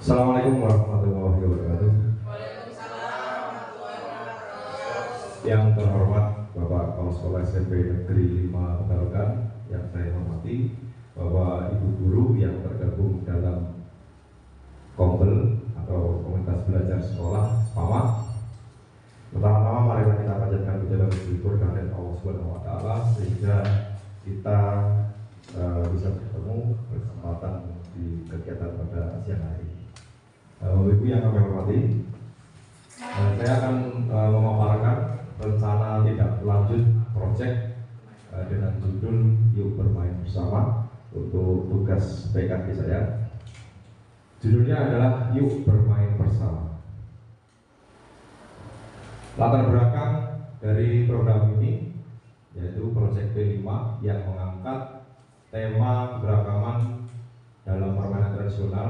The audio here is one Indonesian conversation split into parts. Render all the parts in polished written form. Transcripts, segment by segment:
Assalamualaikum warahmatullahi wabarakatuh. Yang terhormat Bapak Kepala Sekolah SMP Negeri 5 Pekalongan, yang saya hormati Bapak Ibu Guru yang tergabung dalam Kombel atau Komunitas Belajar Sekolah SPAMA. Pertama-tama marilah kita panjatkan puja dan syukur kehadirat Allah Subhanahu wa taala sehingga kita bisa bertemu berkesempatan di kegiatan pada siang hari. Bapak Ibu yang kami hormati, saya akan memaparkan rencana tindak lanjut proyek dengan judul Yuk Bermain Bersama untuk tugas PKG saya. Judulnya adalah Yuk Bermain Bersama. Latar belakang dari program ini yaitu proyek P5 yang mengangkat tema keberagaman dalam permainan tradisional,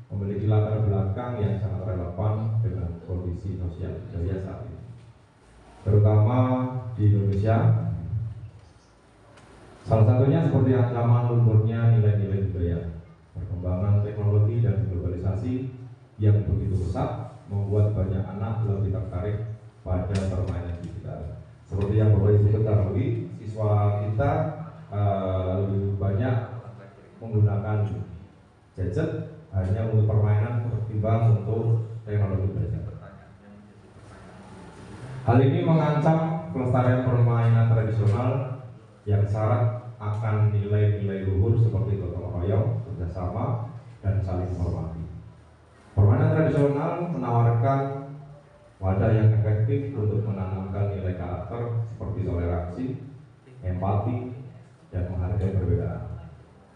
memiliki latar belakang yang sangat relevan dengan kondisi sosial budaya saat ini, terutama di Indonesia. Salah satunya seperti ancaman lunturnya nilai-nilai budaya, perkembangan teknologi dan globalisasi yang begitu pesat membuat banyak anak lebih tertarik pada permainan digital. Seperti yang Bapak Ibu ketahui, siswa kita lebih banyak menggunakan gadget hanya untuk permainan ketimbang untuk teknologi belajar. Hal ini mengancam kelestarian permainan tradisional yang syarat akan nilai-nilai luhur seperti gotong royong, kerjasama, dan saling menghormati. Permainan tradisional menawarkan wadah yang efektif untuk menanamkan nilai karakter seperti toleransi, empati, dan menghargai perbedaan.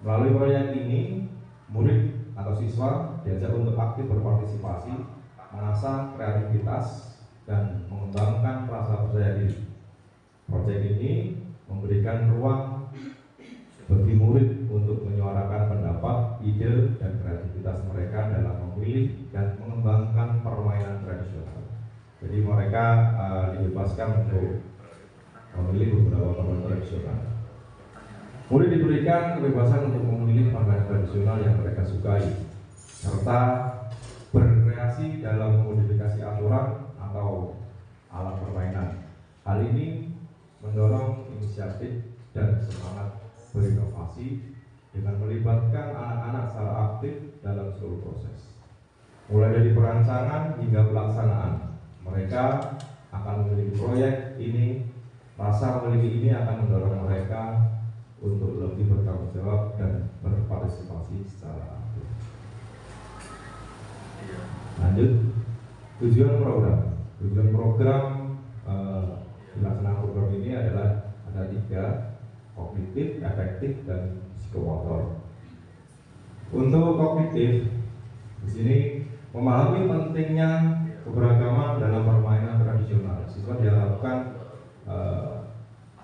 Melalui proyek ini, murid atau siswa diajak untuk aktif berpartisipasi, mengasah kreativitas, dan mengembangkan rasa percaya diri. Proyek ini memberikan ruang bagi murid untuk menyuarakan pendapat, ide, dan kreativitas mereka dalam memilih dan mengembangkan permainan tradisional. Jadi mereka dibebaskan untuk memilih beberapa permainan tradisional. Murid diberikan kebebasan untuk memilih permainan tradisional yang mereka sukai, serta berkreasi dalam modifikasi aturan atau alat permainan. Hal ini mendorong inisiatif dan semangat berinovasi dengan melibatkan anak-anak secara aktif dalam seluruh proses. Mulai dari perancangan hingga pelaksanaan, mereka akan memiliki proyek ini. Rasa memiliki ini akan mendorong mereka untuk lebih bertanggung jawab dan berpartisipasi secara aktif. Lanjut, tujuan program pelaksanaan program ini adalah ada 3: kognitif, efektif, dan psikomotor. Untuk kognitif, di sini memahami pentingnya keberagaman dalam permainan tradisional. Siswa diharapkan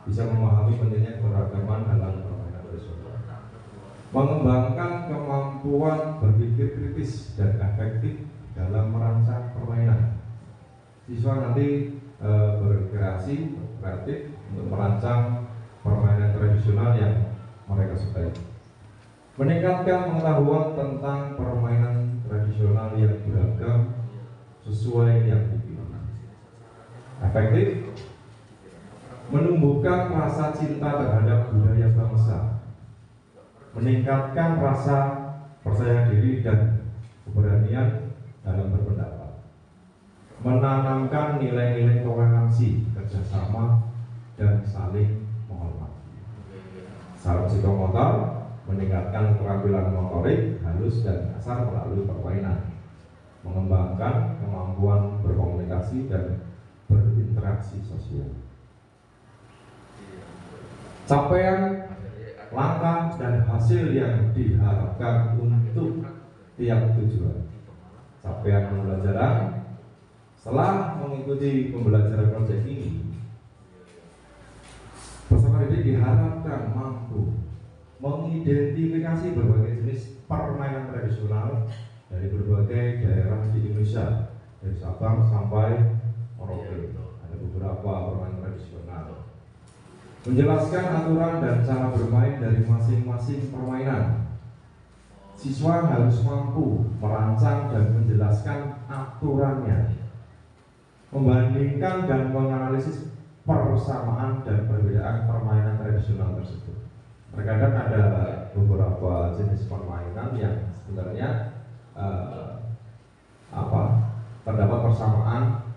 bisa memahami pentingnya keberagaman dalam permainan tradisional, mengembangkan kemampuan berpikir kritis dan efektif dalam merancang permainan. Siswa nanti berkreasi, kreatif untuk merancang permainan tradisional yang mereka sukai. Meningkatkan pengetahuan tentang permainan tradisional yang beragam sesuai yang dipilih. Efektif, menumbuhkan rasa cinta terhadap budaya bangsa, meningkatkan rasa percaya diri dan keberanian dalam berpendapat, menanamkan nilai-nilai toleransi, kerjasama, dan saling menghormati. Secara psikomotor, meningkatkan keterampilan motorik halus dan kasar melalui permainan, mengembangkan kemampuan berkomunikasi dan berinteraksi sosial. Capaian, langkah, dan hasil yang diharapkan untuk tiap tujuan. Capaian pembelajaran. Setelah mengikuti pembelajaran proyek ini, peserta didik diharapkan mampu mengidentifikasi berbagai jenis permainan tradisional dari berbagai daerah di Indonesia, dari Sabang sampai Merauke. Ada beberapa permainan tradisional. Menjelaskan aturan dan cara bermain dari masing-masing permainan, siswa harus mampu merancang dan menjelaskan aturannya, membandingkan dan menganalisis persamaan dan perbedaan permainan tradisional tersebut. Terkadang ada beberapa jenis permainan yang sebenarnya terdapat persamaan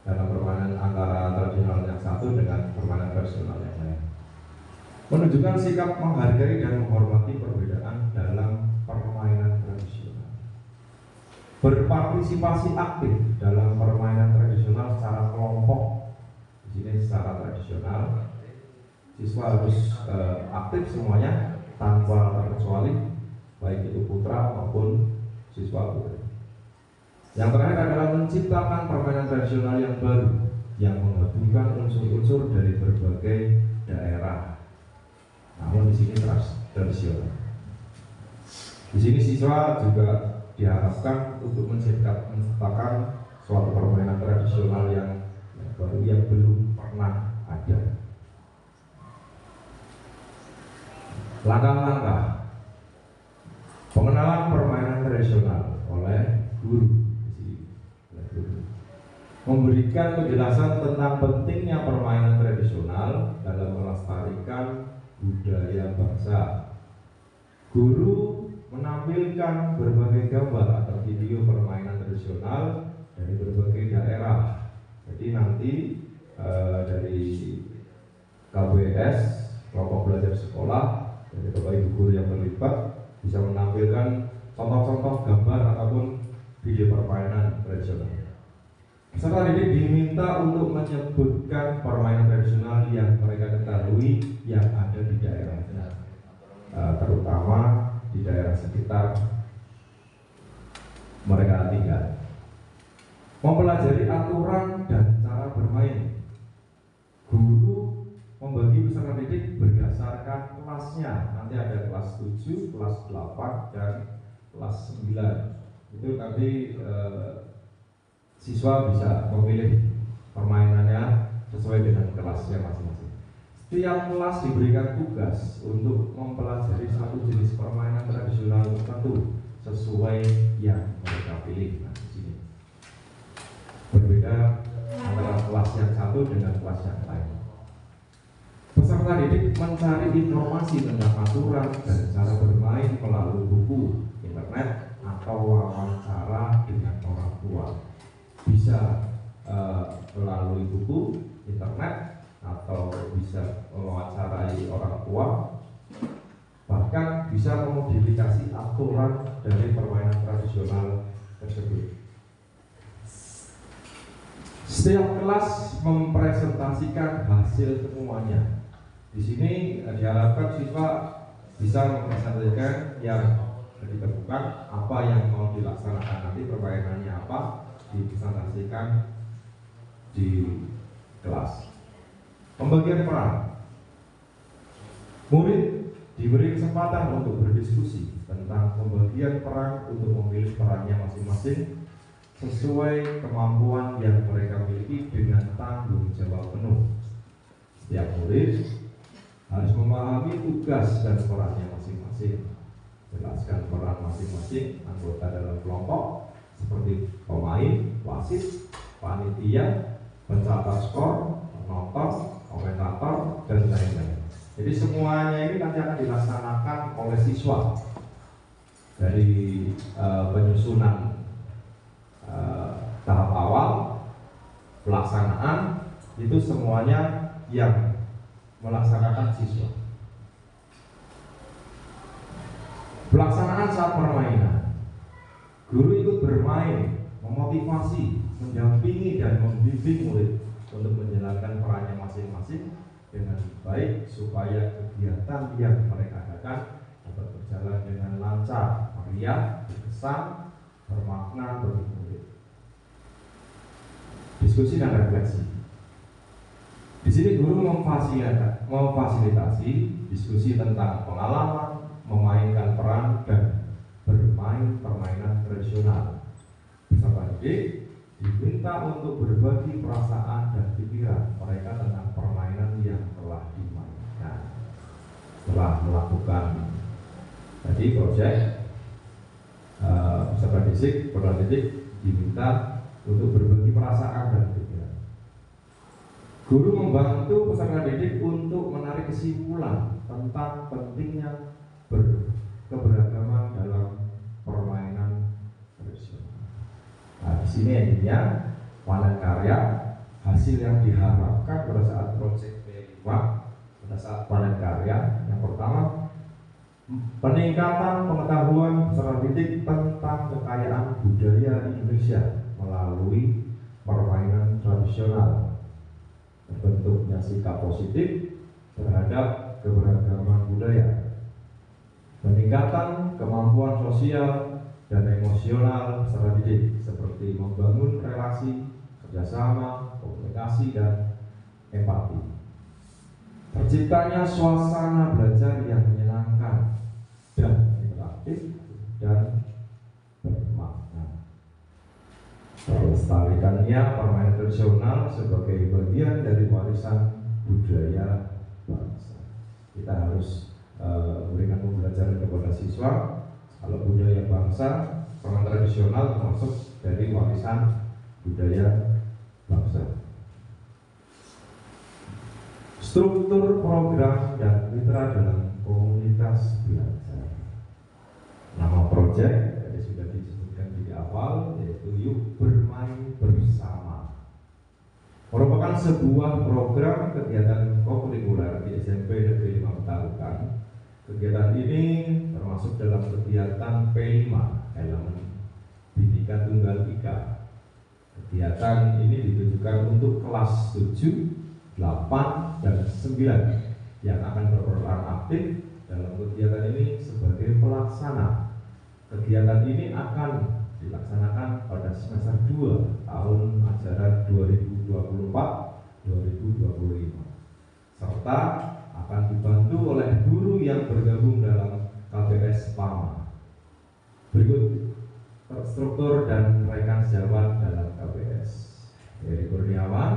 dalam permainan antara tradisional yang satu dengan permainan tradisional yang lain. Menunjukkan sikap menghargai dan menghormati perbedaan dalam permainan tradisional. Berpartisipasi aktif dalam permainan tradisional secara kelompok. Di sini secara tradisional, siswa harus aktif semuanya tanpa terkecuali, baik itu putra maupun siswa putri. Yang terakhir adalah menciptakan permainan tradisional yang baru yang menggabungkan unsur-unsur dari berbagai daerah. Namun di sini tradisional. Di sini siswa juga diharapkan untuk menciptakan suatu permainan tradisional yang baru yang belum pernah ada. Langkah-langkah pengenalan permainan tradisional oleh guru. Memberikan penjelasan tentang pentingnya permainan tradisional dalam melestarikan budaya bangsa. Guru menampilkan berbagai gambar atau video permainan tradisional dari berbagai daerah. Jadi nanti dari KBS, kelompok belajar sekolah, dari Bapak Ibu guru yang terlibat bisa menampilkan contoh-contoh gambar ataupun video permainan tradisional. Peserta didik diminta untuk menyebutkan permainan tradisional yang mereka ketahui yang ada di daerahnya, terutama di daerah sekitar mereka tinggal. Mempelajari aturan dan cara bermain. Guru membagi peserta didik berdasarkan kelasnya. Nanti ada kelas 7, kelas 8, dan kelas 9. Itu nanti siswa bisa memilih permainannya sesuai dengan kelasnya masing-masing. Setiap kelas diberikan tugas untuk mempelajari satu jenis permainan tradisional tertentu sesuai yang mereka pilih. Nah, di sini berbeda antara kelas yang satu dengan kelas yang lain. Peserta didik mencari informasi tentang aturan dan cara bermain melalui buku, internet, atau wawancara dengan orang tua. Bisa melalui buku, internet, atau bisa mewawancarai orang tua, bahkan bisa memodifikasi aturan dari permainan tradisional tersebut. Setiap kelas mempresentasikan hasil temuannya. Di sini diharapkan siswa bisa mempresentasikan yang ditemukan, apa yang mau dilaksanakan nanti, permainannya apa, dipresentasikan di kelas. Pembagian peran. Murid diberi kesempatan untuk berdiskusi tentang pembagian peran untuk memilih perannya masing-masing sesuai kemampuan yang mereka miliki dengan tanggung jawab penuh. Setiap murid harus memahami tugas dan perannya masing-masing. Jelaskan peran masing-masing anggota dalam kelompok seperti pemain, wasit, panitia, pencatat skor, penonton, komentator, dan lain-lain. Jadi semuanya ini nanti akan dilaksanakan oleh siswa dari penyusunan tahap awal, pelaksanaan, itu semuanya yang melaksanakan siswa. Pelaksanaan saat permainan. Guru ikut bermain, memotivasi, mendampingi dan membimbing murid untuk menjalankan perannya masing-masing dengan baik supaya kegiatan yang mereka adakan dapat berjalan dengan lancar, meriah, berkesan, bermakna bagi murid. Diskusi dan refleksi. Di sini guru memfasilitasi diskusi tentang pengalaman, memainkan peran, dan bermain permainan tradisional. Peserta didik diminta untuk berbagi perasaan dan pikiran mereka tentang permainan yang telah dimainkan. Setelah melakukan tadi proyek peserta didik diminta untuk berbagi perasaan dan pikiran. Guru membantu peserta didik untuk menarik kesimpulan tentang pentingnya keberagaman dalam permainan tradisional. Nah, di sini intinya panen karya, hasil yang diharapkan pada saat proyek P5, pada saat panen karya. Yang pertama, peningkatan pengetahuan peserta didik tentang kekayaan budaya Indonesia melalui permainan tradisional, terbentuknya sikap positif terhadap keberagaman budaya, peningkatan kemampuan sosial dan emosional peserta didik seperti membangun relasi, kerjasama, komunikasi, dan empati, terciptanya suasana belajar yang menyenangkan dan interaktif dan bermakna, melestarikannya permainan tradisional sebagai bagian dari warisan budaya bangsa. Kita harus memberikan pembelajaran kepada siswa kalau budaya bangsa, permainan tradisional termasuk dari warisan budaya bangsa. Struktur program dan mitra dalam komunitas belajar. Nama proyek tadi sudah disebutkan di awal, yaitu Yuk Bermain Bersama. Merupakan sebuah program kegiatan kokurikuler di SMP Negeri 5 Petarukan. Kegiatan ini termasuk dalam kegiatan P5 elemen Bhinneka Tunggal Ika. Kegiatan ini ditujukan untuk kelas 7, 8, dan 9 yang akan berperan aktif dalam kegiatan ini sebagai pelaksana. Kegiatan ini akan dilaksanakan pada semester 2 tahun ajaran 2024-2025 serta akan dibantu oleh guru yang bergabung dalam KBS PAMA. Berikut struktur dan rekan sejawat dalam KBS. Heri Kurniawan,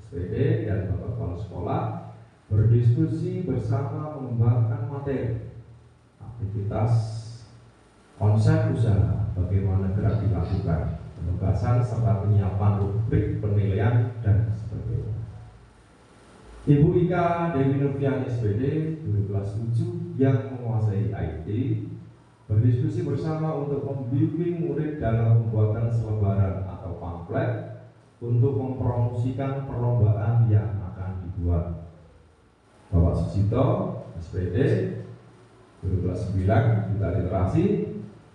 SPD, dan Bapak Kepala Sekolah berdiskusi bersama mengembangkan materi, aktivitas, konsep usaha, bagaimana gerak dilakukan, penugasan serta penyiapan rubrik penilaian dan sebagainya. Ibu Ika Dewi Novian SPD, guru kelas 7 yang menguasai IT, berdiskusi bersama untuk membimbing murid dalam pembuatan selebaran atau pamflet untuk mempromosikan perlombaan yang akan dibuat. Bapak Susito, SPD, guru kelas 9, Duta Literasi,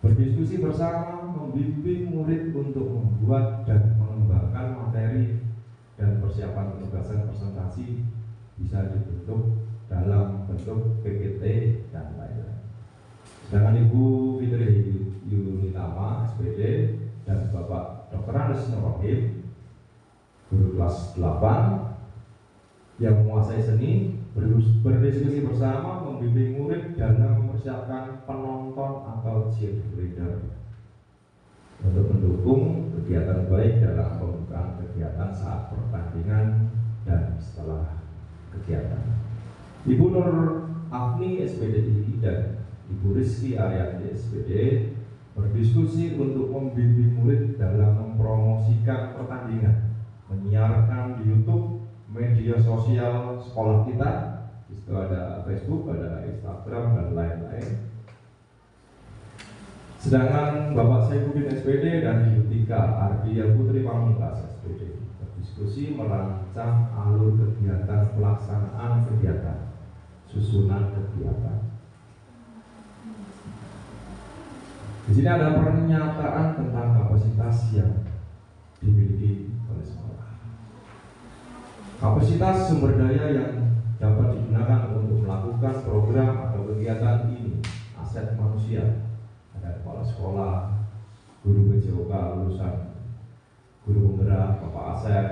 berdiskusi bersama membimbing murid untuk membuat dan mengembangkan materi dan persiapan penugasan presentasi bisa dibentuk dalam bentuk PPT dan lain-lain. Sedangkan Ibu Fitri Yunitama, SPD, dan Bapak Dr. Andes Nurrohim, guru kelas 8 yang menguasai seni, berdiskusi bersama membimbing murid dalam mempersiapkan penonton atau cheerleader untuk mendukung kegiatan baik dalam pembukaan kegiatan saat pertandingan dan setelah kegiatan. Ibu Nur Afni SPDI dan Ibu Rizky Aryani SPD berdiskusi untuk membimbing murid dalam mempromosikan pertandingan, menyiarkan di YouTube, media sosial sekolah kita. Di situ ada Facebook, ada Instagram, dan lain-lain. Sedangkan Bapak Saifuddin SPD dan Ibu Tika Ardia Putri Pamungkas SPD berdiskusi merancang alur kegiatan pelaksanaan kegiatan, susunan kegiatan. Di sini ada pernyataan tentang kapasitas yang dimiliki oleh sekolah. Kapasitas sumber daya yang dapat digunakan untuk melakukan program atau kegiatan ini, aset manusia. Ada kepala sekolah, guru PJOK lulusan, guru penggerak Bapak Asep,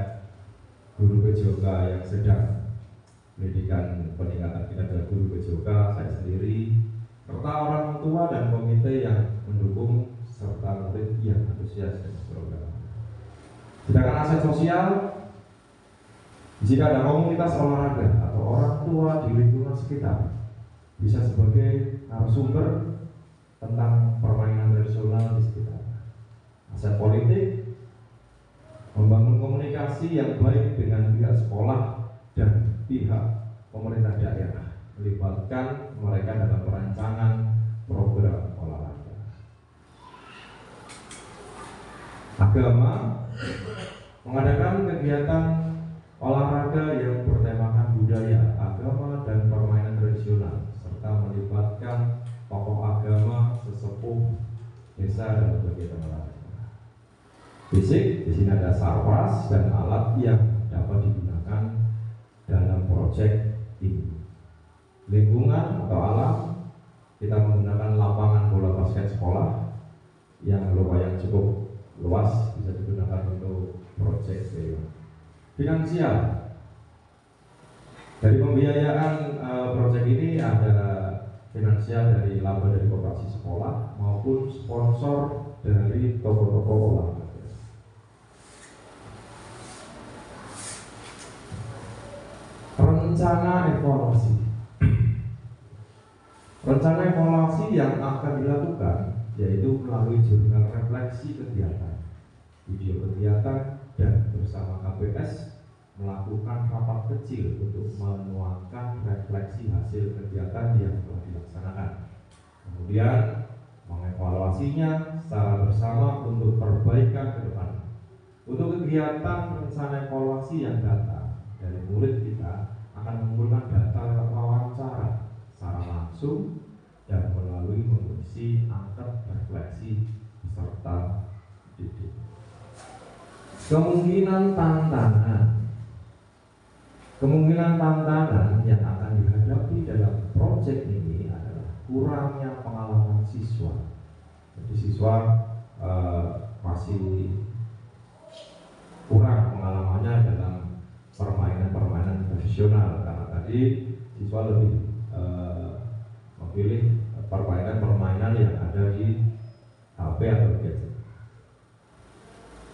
guru PJOK yang sedang pendidikan peningkatan kinerja guru PJOK, saya sendiri, serta orang tua dan komite yang mendukung serta murid yang antusias dengan program. Sedangkan aset sosial, jika ada komunitas olahraga atau orang tua di lingkungan sekitar, bisa sebagai narasumber tentang permainan tradisional di sekitar. komunikasi yang baik dengan pihak sekolah dan pihak pemerintah daerah, melibatkan mereka dalam perancangan program olahraga. Agama mengadakan kegiatan olahraga yang bertemakan budaya, agama, dan permainan tradisional, serta melibatkan tokoh agama, sesepuh desa dalam kegiatan olahraga. Fisik, di sini ada sarwas dan alat yang dapat digunakan dalam proyek ini. Lingkungan atau alam, kita menggunakan lapangan bola basket sekolah yang lumayan cukup luas, bisa digunakan untuk proyek ini. Finansial, dari pembiayaan proyek ini ada finansial dari laba dari koperasi sekolah maupun sponsor dari toko-toko olahraga. Rencana evaluasi. Rencana evaluasi yang akan dilakukan yaitu melalui jurnal refleksi kegiatan, video kegiatan, dan bersama KPS melakukan rapat kecil untuk menuangkan refleksi hasil kegiatan yang telah dilaksanakan. Kemudian mengevaluasinya secara bersama untuk perbaikan ke depan. Untuk kegiatan rencana evaluasi yang datang dari murid kita akan mengumpulkan data lewat wawancara secara langsung dan melalui mengisi angket refleksi beserta didik. Kemungkinan tantangan yang akan dihadapi dalam proyek ini adalah kurangnya pengalaman siswa. Jadi siswa masih kurang pengalamannya dalam permainan tradisional, karena tadi siswa lebih memilih permainan yang ada di HP atau gadget.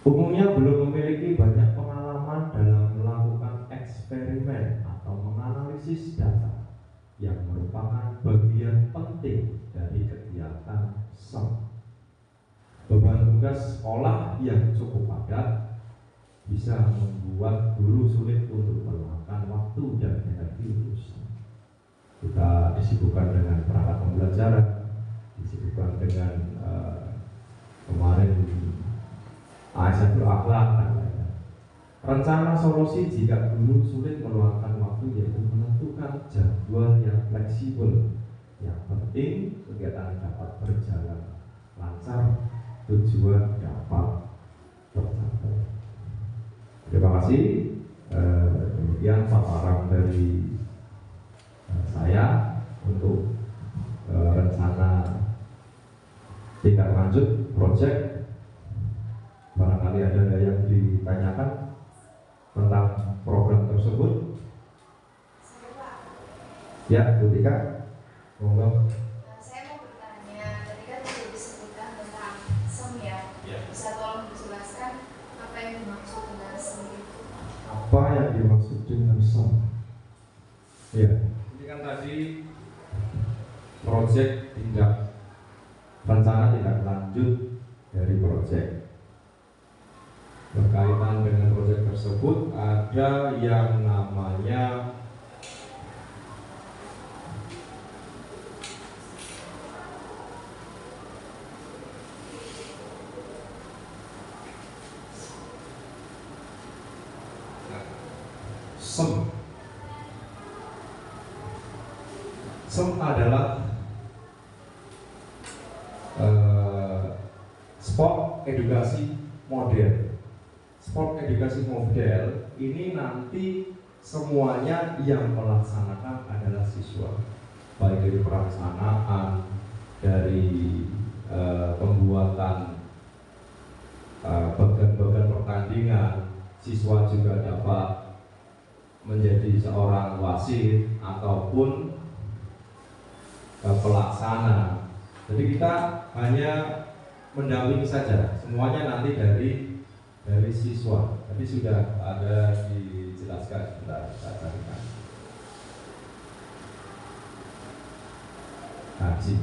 Umumnya belum memiliki banyak pengalaman dalam melakukan eksperimen atau menganalisis data yang merupakan bagian penting dari kegiatan SEM. Beban tugas sekolah yang cukup padat bisa membuat guru sulit untuk meluangkan waktu dan energi untuk SEM. Kita disibukkan dengan perangkat pembelajaran, disibukkan dengan kemarin ASN berakhlak dan lain-lain. Rencana solusi jika guru sulit meluangkan waktu yaitu menentukan jadwal yang fleksibel. Yang penting kegiatan dapat berjalan lancar, tujuan dapat tercapai. Terima kasih. Demikian paparan dari saya untuk rencana tindak lanjut proyek. Barangkali ada yang ditanyakan tentang program tersebut. Ya, Bu Tika, monggo. Saya mau bertanya, tadi kan sudah disebutkan tentang SEM ya. Bisa tolong dijelaskan apa yang dimaksud dengan SEM itu? Apa yang dimaksud dengan SEM? Ya, ini kan tadi proyek rencana tindak lanjut dari proyek. Berkaitan dengan proyek tersebut ada yang namanya SEM. SEM adalah sport edukasi model. Sport edukasi model ini nanti semuanya yang melaksanakan adalah siswa, baik dari pelaksanaan, dari pembuatan bagan-bagan pertandingan, siswa juga dapat menjadi seorang wasit ataupun pelaksana. Jadi kita hanya mendampingi saja, semuanya nanti dari siswa. Tadi sudah ada dijelaskan, sebentar saya carikan. Haji.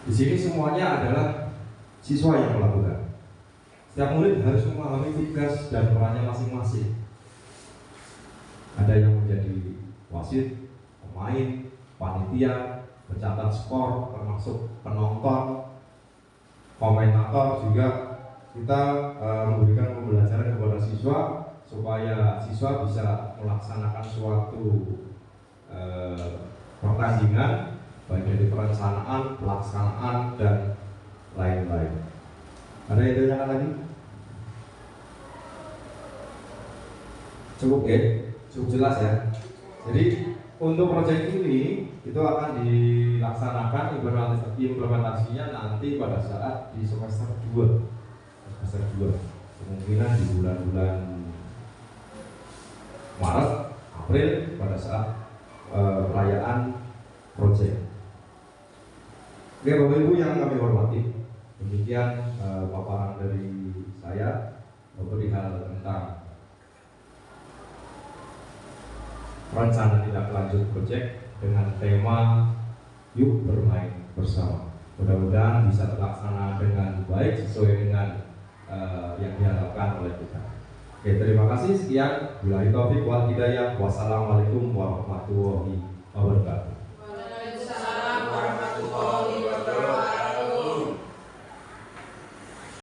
Di sini semuanya adalah siswa yang melakukan. Setiap murid harus memahami tugas dan perannya masing-masing. Ada yang menjadi wasit, pemain, panitia, pencatat skor, termasuk penonton, komentator juga. Kita memberikan pembelajaran kepada siswa supaya siswa bisa melaksanakan suatu pertandingan, baik dari perencanaan, pelaksanaan, dan lain-lain. Ada yang ditanyakan lagi? Cukup ya? Cukup jelas ya? Jadi untuk proyek ini itu akan dilaksanakan implementasinya nanti pada saat di semester 2. Semester 2 kemungkinan di bulan-bulan Maret, April pada saat perayaan proyek. Oke Bapak Ibu yang kami hormati, demikian paparan dari saya perihal tentang rencana tindak lanjut proyek dengan tema Yuk Bermain Bersama. Mudah-mudahan bisa terlaksana dengan baik sesuai dengan yang diharapkan oleh kita. Oke, terima kasih. Sekian. Billahi taufiq wal hidayah. Wassalamualaikum warahmatullahi wabarakatuh. Waalaikumsalam warahmatullahi wabarakatuh.